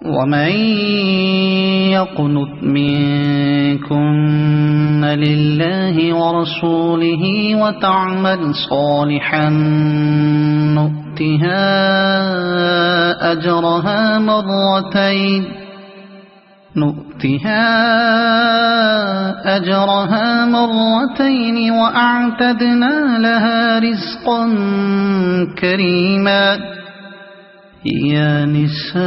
ومن يقنت منكن لله ورسوله وتعمل صالحا نؤتها أجرها مرتين وأعتدنا لها رزقا كريما يا نساء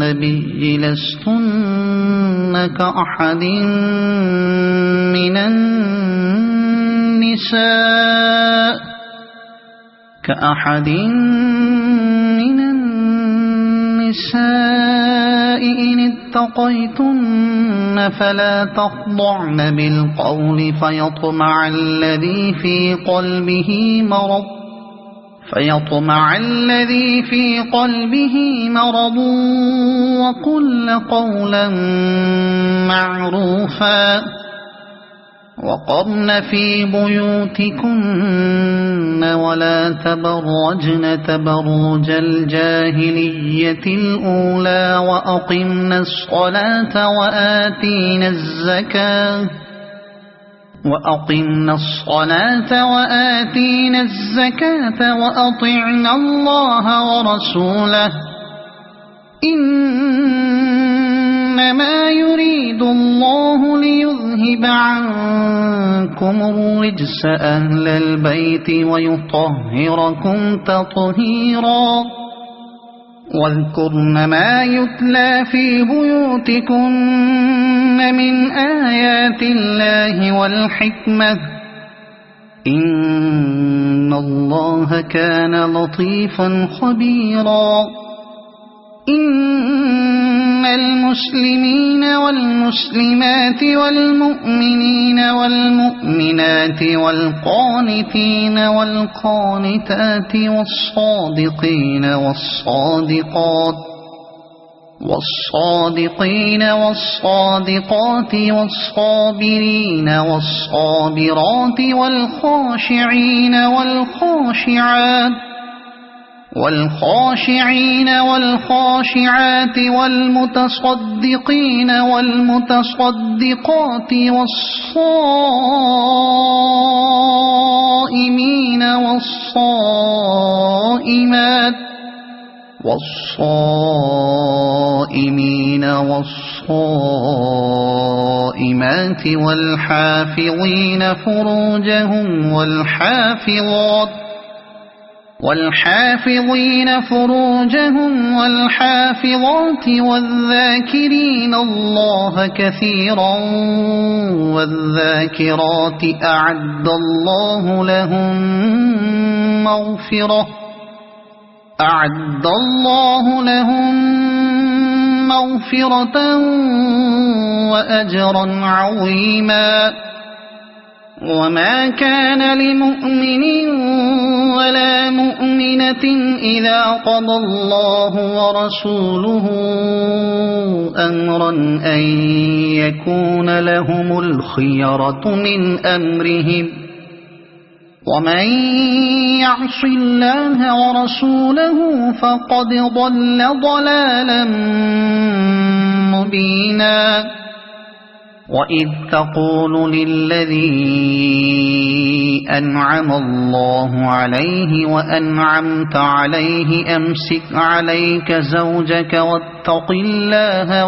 النبي لستن كأحد من النساء إن اتقيتن فلا تخضعن بالقول فيطمع الذي في قلبه مرض وقلن قولا معروفا وقرن في بيوتكن ولا تبرجن تبرج الجاهلية الأولى وأقمن الصلاة وآتينا الزكاة وأطعنا الله ورسوله إنما يريد الله ليذهب عنكم الرجس أهل البيت ويطهركم تطهيرا واذكرن ما يتلى في بيوتكن من آيات الله والحكمة إن الله كان لطيفا خبيرا إن المسلمين والمسلمات والمؤمنين والمؤمنات والقانتين والقانتات والصادقين والصادقات والصابرين والصابرات والخاشعين والخاشعات والمتصدقين والمتصدقات والصائمين والصائمات والحافظين فروجهم والحافظات والذاكرين الله كثيرا والذاكرات أعد الله لهم مغفرة وأجرا عظيما وما كان لمؤمن ولا مؤمنة إذا قضى الله ورسوله أمرا أن يكون لهم الخيرة من أمرهم ومن يعص الله ورسوله فقد ضل ضلالا مبينا وإذ تقول للذي أنعم الله عليه وأنعمت عليه أمسك عليك زوجك واتق الله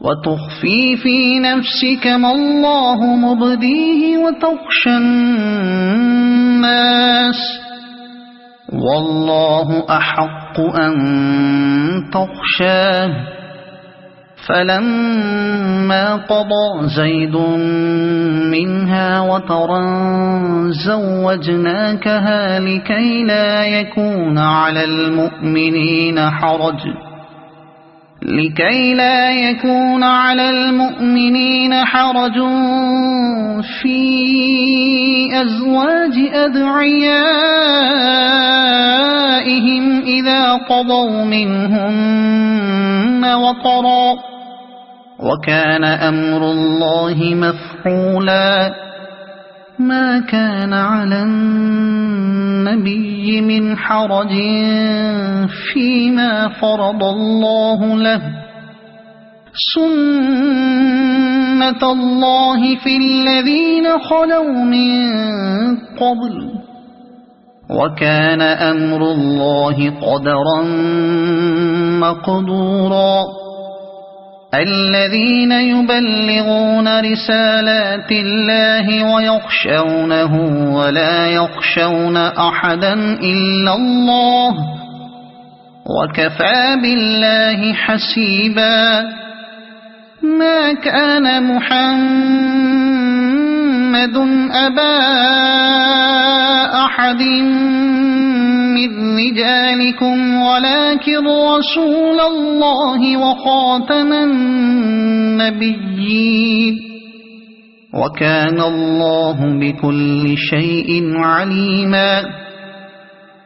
وتخفي في نفسك ما الله مبديه وتخشى الناس والله أحق أن تخشاه فلما قضى زيد منها وطرا زوجناكها لكي لا يكون على المؤمنين حرج في أزواج أدعيائهم إذا قضوا منهن وطرا وكان أمر الله مفعولا ما كان على النبي من حرج فيما فرض الله له سنة الله في الذين خلوا من قبل وكان أمر الله قدرا مقدورا الذين يبلغون رسالات الله ويخشونه ولا يخشون أحدا إلا الله وكفى بالله حسيبا ما كان محمد أبا أحد من رجالكم ولكن رسول الله وخاتم النبيين وكان الله بكل شيء عليما